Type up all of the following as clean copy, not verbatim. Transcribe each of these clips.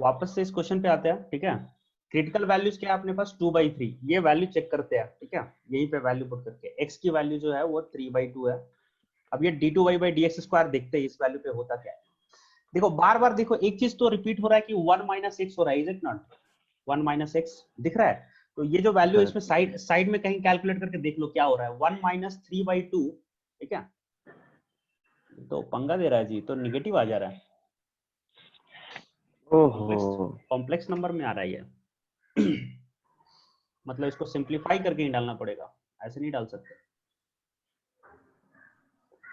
वापस से इस क्वेश्चन पे आते हैं, ठीक है। क्रिटिकल वैल्यूज क्या है अपने पास, 2/3। ये वैल्यू चेक करते हैं, ठीक है। यहीं पे वैल्यू पुट करके x की वैल्यू जो है वो 3/2 है। अब ये d2y/dx² देखते हैं इस वैल्यू पे होता क्या है। देखो बार बार देखो एक चीज तो रिपीट हो रहा है कि 1 - x हो रहा है, इज इट नॉट? 1 - x दिख रहा है। तो ये जो वैल्यू है इसमें साइड साइड में कहीं कैलकुलेट करके देख लो क्या हो रहा है। 1 - 3/2, ठीक है। तो पंगा दे रहा है जी, तो निगेटिव आ जा रहा है। कॉम्प्लेक्स नंबर में आ रहा है ये। मतलब इसको सिंप्लीफाई करके ही डालना पड़ेगा, ऐसे नहीं डाल सकते।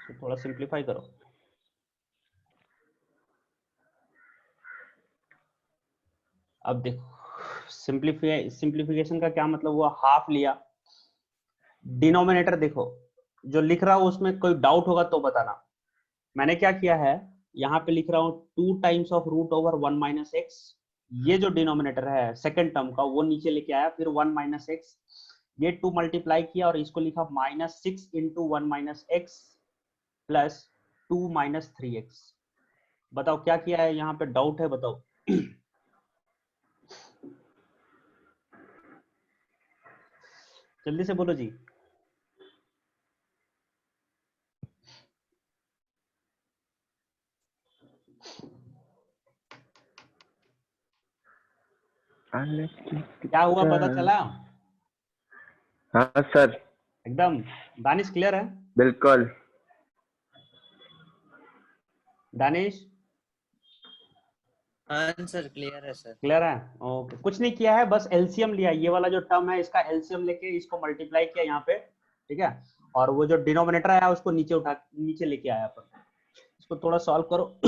तो थोड़ा सिंप्लीफाई करो। अब देखो सिंप्लीफिकेशन का क्या मतलब हुआ, हाफ लिया। डिनोमिनेटर देखो जो लिख रहा हूं उसमें कोई डाउट होगा तो बताना। मैंने क्या किया है, यहाँ पे लिख रहा हूँ 2 times of root over 1 - x। ये जो डिनोमिनेटर है सेकंड टर्म का वो नीचे लेके आया, फिर 1 - x, ये 2 मल्टीप्लाई किया और इसको लिखा -6 × 1 - x प्लस 2 - 3x। बताओ क्या किया है, यहाँ पे डाउट है बताओ। जल्दी से बोलो जी। क्या हुआ पता चला? हाँ सर, एकदम। दानिश क्लियर है? बिल्कुल। दानिश हाँ सर क्लियर है सर। क्लियर है, ओके। कुछ नहीं किया है, बस एलसीएम लिया, ये वाला जो टर्म है इसका एलसीएम लेके इसको मल्टीप्लाई किया यहाँ पे, ठीक है। और वो जो डिनोमिनेटर आया उसको नीचे लेके आया पर। इसको थोड़ा सॉल्व करो।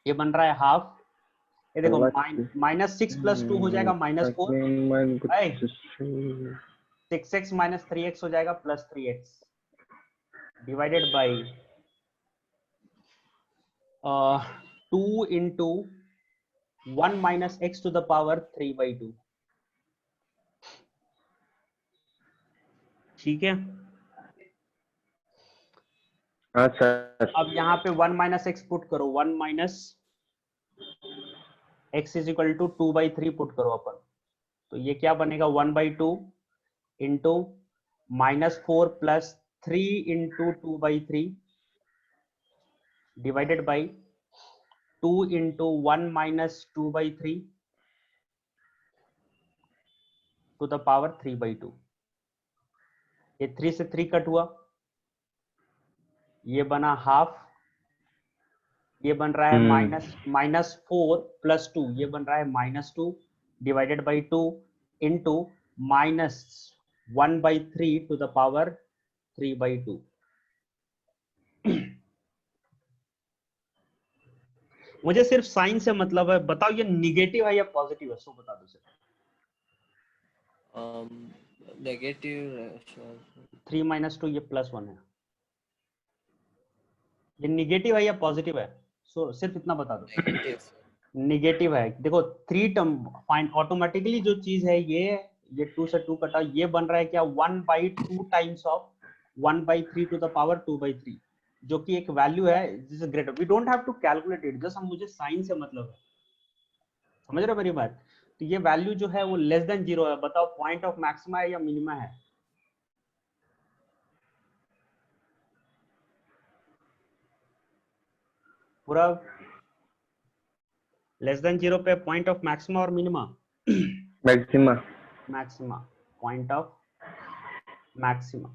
ये बन रहा है हाफ। ये देखो -6 + 2 हो जाएगा -4। 6x - 3x हो जाएगा +3x divided by 2 × 1 - x to the power 3/2। ठीक है। हाँ सर। अब यहाँ पे 1 - x पुट करो, 1 - x = 2/3 पुट करो अपन। तो ये क्या बनेगा, 1/2 into -4 + 3 × 2/3 divided by 2 × 1 - 2/3 to the power 3/2। ये 3 से 3 कट हुआ, ये बना हाफ। ये बन रहा है -4 + 2, ये बन रहा है -2 divided by 2 into -1/3 to the power 3/2। मुझे सिर्फ साइन से मतलब है, बताओ ये निगेटिव है या पॉजिटिव है, सो बता दो सर। नेगेटिव। 3 - 2 ये +1 है, ये निगेटिव है या पॉजिटिव है, सो सिर्फ इतना बता दो। नेगेटिव। निगेटिव है। देखो 3 टर्म फाइंड ऑटोमेटिकली जो चीज है ये 2 से 2 कटा, ये बन रहा है क्या, 1/2 times of 1/3 to the power 2/3, जो कि एक वैल्यू है जिस greater. We don't have to calculate it, just हम मुझे साइन से मतलब है, समझ रहे हो मेरी बात। तो ये वैल्यू जो है वो लेस देन 0 है। बताओ पॉइंट ऑफ मैक्सिमा है या मिनिमा है? पूरा लेस देन 0 पे पॉइंट ऑफ मैक्सिमा और minima? Maxima. Maxima, point of maxima.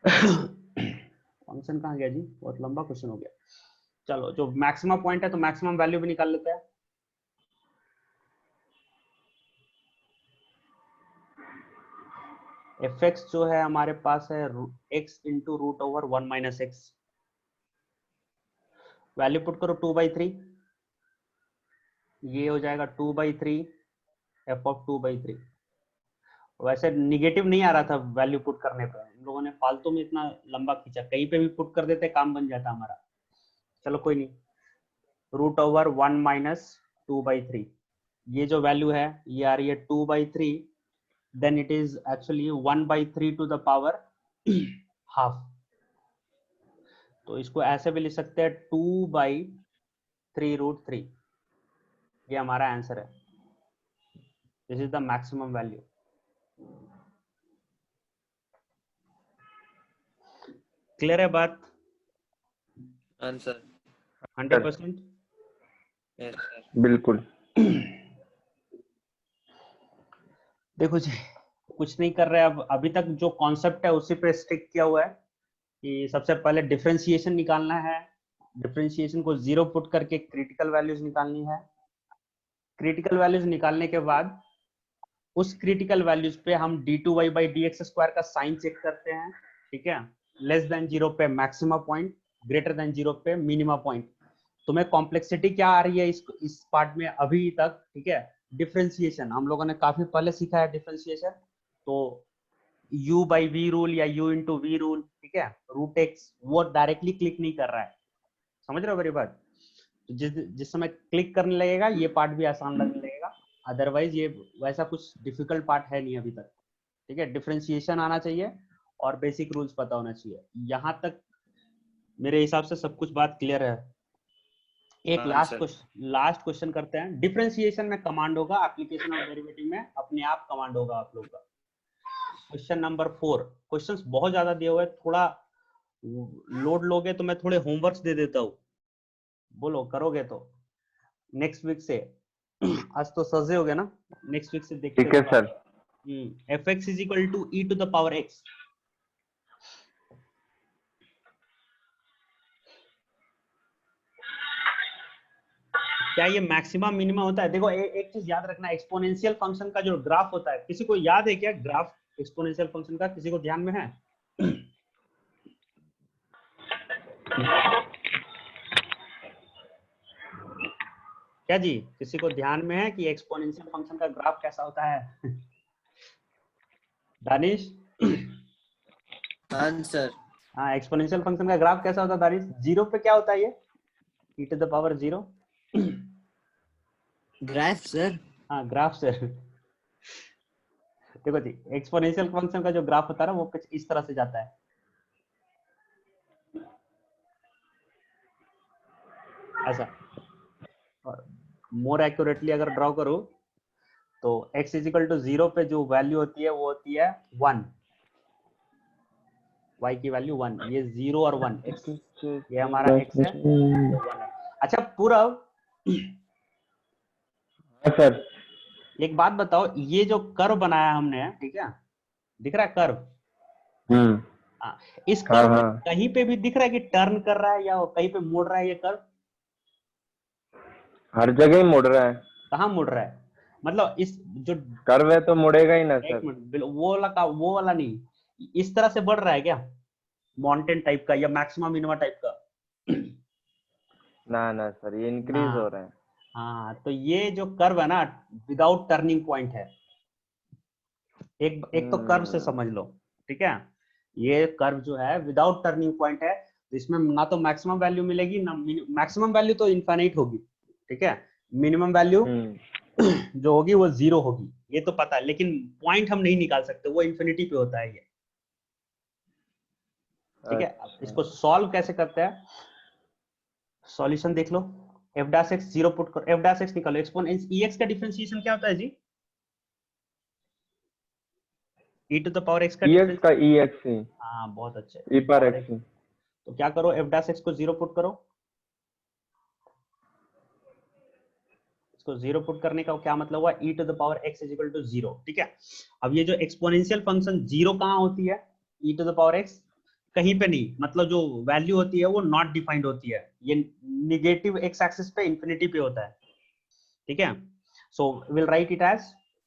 Function कहाँ गया जी, बहुत लंबा क्वेश्चन हो गया। चलो जो मैक्सिमम पॉइंट है तो मैक्सिमम वैल्यू भी निकाल लेते हैं। fx जो है हमारे पास है x into √1 - x। Value put करो 2/3, ये हो जाएगा 2/3 f(2/3)। वैसे निगेटिव नहीं आ रहा था वैल्यू पुट करने पर, इन लोगों ने फालतू में इतना लंबा खींचा, कहीं पे भी पुट कर देते काम बन जाता हमारा। चलो कोई नहीं, √1 - 2/3, ये जो वैल्यू है ये आ रही है 2/3, then it is actually 1/3 to the power half। तो इसको ऐसे भी लिख सकते हैं 2/3 3√3, ये हमारा आंसर है। This is the maximum value. Clear है बात? आंसर 100%? Yes sir. बिल्कुल। देखो जी, कुछ नहीं कर रहे अब, अभी तक जो कॉन्सेप्ट है उसी पे स्टिक किया हुआ है कि सबसे पहले डिफरेंशिएशन निकालना है, डिफरेंशिएशन को 0 पुट करके क्रिटिकल वैल्यूज निकालनी है। क्रिटिकल वैल्यूज निकालने के बाद उस क्रिटिकल वैल्यूज पे हम d2y/dx² का साइन चेक करते हैं, ठीक है। लेस देन 0 पे मैक्सिमा पॉइंट, ग्रेटर देन 0 पे मिनिमा पॉइंट। तुम्हें कॉम्प्लेक्सिटी क्या आ रही है इस पार्ट में अभी तक, ठीक है। डिफरेंशिएशन हम लोगों ने काफी पहले सीखा है डिफरेंशिएशन, तो u/v रूल या u/v रूल, ठीक है। √x वो डायरेक्टली क्लिक नहीं कर रहा है, समझ रहे हो मेरी बात? जिस समय क्लिक करने लगेगा ये पार्ट भी आसान लगने लगेगा, अदरवाइज ये वैसा कुछ डिफिकल्ट पार्ट है नहीं अभी तक, ठीक है। डिफरेंशिएशन आना चाहिए और बेसिक रूल्स पता होना चाहिए। यहां तक मेरे हिसाब से सब कुछ बात क्लियर है। एक लास्ट क्वेश्चन करते हैं। डिफरेंशिएशन में कमांड होगा, एप्लीकेशन और डेरिवेटिव में अपने आप कमांड होगा आप लोग का। Question number 4। क्वेश्चंस बहुत ज्यादा दिए हुए, थोड़ा लोड लोगे तो मैं थोड़े होमवर्क्स दे देता हूँ, बोलो करोगे तो नेक्स्ट वीक से। आज तो सजे हो गया ना, नेक्स्ट वीक से देखते ठीक है रहो। Sir. fx is equal to e⁻x। क्या ये मैक्सिमम मिनिमम होता है? देखो एक चीज याद रखना, एक्सपोनेंशियल फंक्शन का जो ग्राफ होता है, किसी को याद है क्या ग्राफ एक्सपोनेंशियल फंक्शन का? किसी को ध्यान में है? क्या जी, किसी को ध्यान में है कि एक्सपोनेंशियल फंक्शन का ग्राफ कैसा होता है? दानिश? आंसर हाँ, एक्सपोनेंशियल फंक्शन का ग्राफ कैसा होता है दानिश? 0 पे क्या होता है ये? e⁻0। Graph sir. हाँ, ग्राफ सर। देखो जी, एक्सपोनेंशियल फंक्शन का जो ग्राफ होता है ना, वो कुछ इस तरह से जाता है, ऐसा। और मोर एक्यूरेटली अगर ड्रॉ करूं तो x इज इक्वल टू 0 पे जो वैल्यू होती है वो होती है 1, y की वैल्यू 1, ये 0 और 1, x ये हमारा x है, ये 1 है। अच्छा पूरब, हाँ सर। एक बात बताओ, ये जो कर्व बनाया हमने, ठीक है, दिख रहा है कर्व? हाँ, इस हाँ कर्व में हाँ, कहीं पे भी दिख रहा है कि टर्न कर रहा है या कहीं पे मुड़ रहा है ये कर्व? हर जगह ही मुड़ रहा है। कहाँ मुड़ रहा है? मतलब इस जो, कर्व है तो मुड़ेगा ही ना एक सर। मिनट, वो वाला नहीं, इस तरह से बढ़ रहा है क्या? माउंटेन टाइप का या मैक्सिमम मिनिमा टाइप का? ना ना सर, ये इंक्रीज हो हाँ रहा है। हाँ, तो ये जो कर्व है ना, विदाउट टर्निंग पॉइंट है। एक तो कर्व से समझ लो, ठीक है। ये कर्व जो है विदाउट टर्निंग पॉइंट है, तो इसमें ना तो मैक्सिमम वैल्यू मिलेगी ना मैक्सिमम वैल्यू तो इनफाइनाइट होगी, ठीक है। मिनिमम वैल्यू जो होगी वो 0 होगी, ये तो पता है, लेकिन पॉइंट हम नहीं निकाल सकते, वो इन्फिनिटी पे होता है ये, ठीक है। अब इसको सॉल्व कैसे करते हैं, सॉल्यूशन देख लो। f'(x) 0 पुट करो, f'(x) निकालो। एक्सपोनेंस ex का डिफरेंशिएशन क्या होता है जी? e⁻x का EX का डिफरेंशिएशन। EX ही, हाँ बहुत अच्छे, E पर e⁻x। X ही। तो क्या करो, f'(x) को 0 पुट करो। इसको 0 पुट करने का क्या मतलब हुआ? e⁻x इज इक्वल टू 0, ठीक है। अब ये जो एक्सपोनेंशियल फंक्शन 0 कहाँ होती है? e⁻x कहीं पे नहीं, मतलब जो वैल्यू होती है वो नॉट डिफाइंड होती है, ये निगेटिव एक्स एक्सिस पे इंफिनिटी पे होता है, ठीक है। So will write it as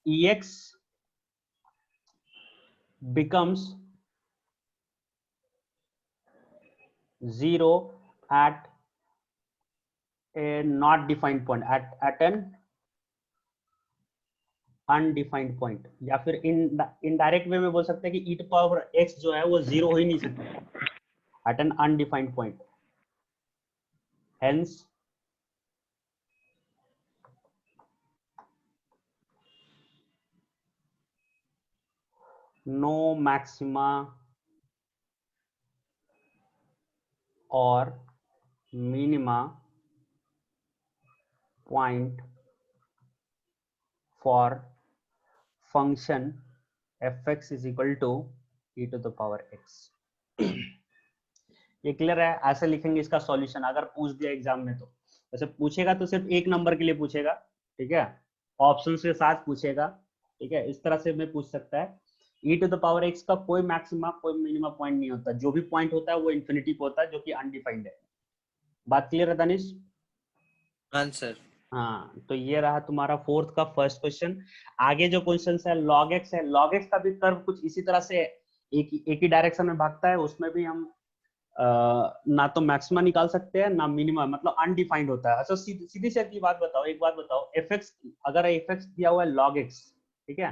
ex becomes 0 at a not defined point, at an undefined point, या फिर इनडायरेक्ट वे में बोल सकते हैं कि e⁻x जो है वो 0 हो ही नहीं सकता at an undefined point, hence no maxima और minima point for function fx is equal to e to the power x. ये क्लियर है? ऐसे लिखेंगे इसका सॉल्यूशन अगर पूछ दिया एग्जाम में तो। वैसे पूछेगा तो सिर्फ एक नंबर के लिए पूछेगा, ठीक है, ऑप्शन के साथ पूछेगा, ठीक है, इस तरह से मैं पूछ सकता है। e to the power x का कोई मैक्सिमा कोई मिनिमा पॉइंट नहीं होता, जो भी पॉइंट होता है वो इन्फिनिटी पे होता है, जो कि अनडिफाइंड है। बात क्लियर है दानिश? आंसर। हाँ, तो ये रहा तुम्हारा फोर्थ का फर्स्ट क्वेश्चन। आगे जो क्वेश्चन है log x है, log x का भी कर्व कुछ इसी तरह से एक ही डायरेक्शन में भागता है, उसमें भी हम ना तो मैक्सिमा निकाल सकते हैं ना मिनिमा, मतलब अनडिफाइंड होता है। अच्छा सीधी सी एक बात बताओ, fx अगर fx दिया हुआ है log x, ठीक है,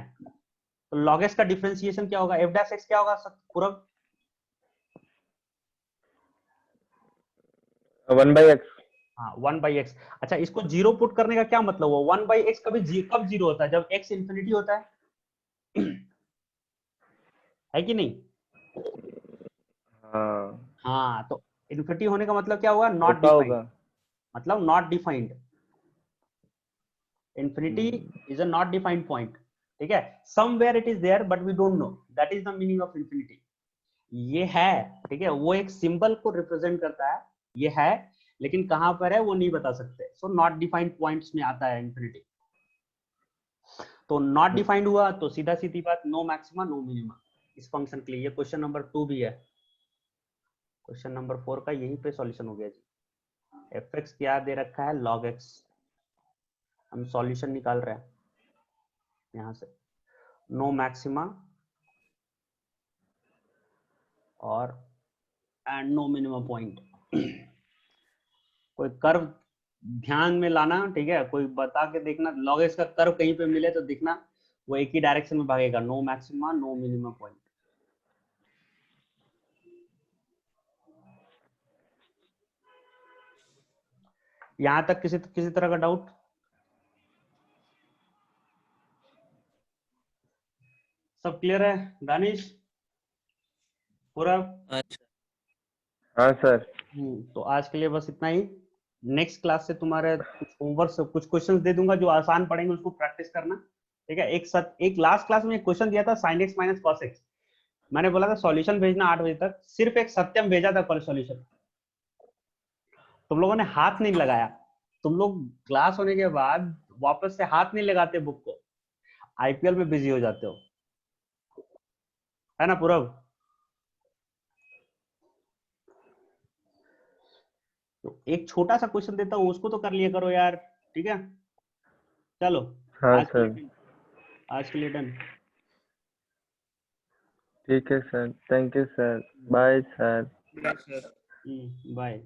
तो log x का डिफरेंशिएशन क्या होगा, f डैश x क्या होगा पूरा? 1/x। हाँ 1/x। अच्छा इसको जीरो पुट करने का क्या मतलब हुआ? 1/x कब जीरो होता है? जब x इंफिनिटी होता है कि नहीं? हाँ हाँ, तो इन्फिनिटी होने का मतलब क्या हुआ? नॉट होता डिफाइंड, होगा। मतलब not defined. infinity is a not defined point, ठीक है, somewhere it is there but we don't know, that is the meaning of infinity। ये है, ठीक है, वो एक सिंबल को रिप्रेजेंट करता है, ये है, लेकिन कहां पर है वो नहीं बता सकते। सो नॉट डिफाइंड पॉइंट्स में आता है इंफिनिटी। तो नॉट डिफाइंड हुआ तो सीधा सीधी बात, नो मैक्सिमा नो मिनिमा इस फंक्शन के लिए। ये क्वेश्चन नंबर 2 भी है। क्वेश्चन नंबर 4 का यहीं पे सॉल्यूशन हो गया जी। एफ एक्स क्या दे रखा है? log x। हम सॉल्यूशन निकाल रहे हैं यहां से, नो मैक्सिमा और एंड नो मिनिमम पॉइंट। कोई कर्व ध्यान में लाना, ठीक है, कोई बता के देखना, log x का कर्व कहीं पे मिले तो दिखना वो एक ही डायरेक्शन में भागेगा, no maxima no minimum point. यहां तक किसी तरह का डाउट? सब क्लियर है दानिश? पूरा? अच्छा। हाँ सर। तो आज के लिए बस इतना ही। नेक्स्ट क्लास से तुम्हारे कुछ होमवर्क से कुछ क्वेश्चंस दे दूंगा जो आसान पड़ेंगे, उसको प्रैक्टिस करना, ठीक है। एक लास्ट क्लास में एक क्वेश्चन दिया था sin x minus cos x, मैंने बोला था सॉल्यूशन भेजना 8 बजे तक, सिर्फ एक सत्यम भेजा था पर सॉल्यूशन, तुम लोगों ने हाथ नहीं लगाया। तुम लोग क्लास होने के बाद वापस से हाथ नहीं लगाते बुक को, आईपीएल में बिजी हो जाते हो, है ना पूरब? तो एक छोटा सा क्वेश्चन देता हूँ, उसको तो कर लिया करो यार, ठीक है। चलो हाँ आज के सर। लिए आज के लिए डन। ठीक है sir, thank you sir, bye sir. Sir. Bye.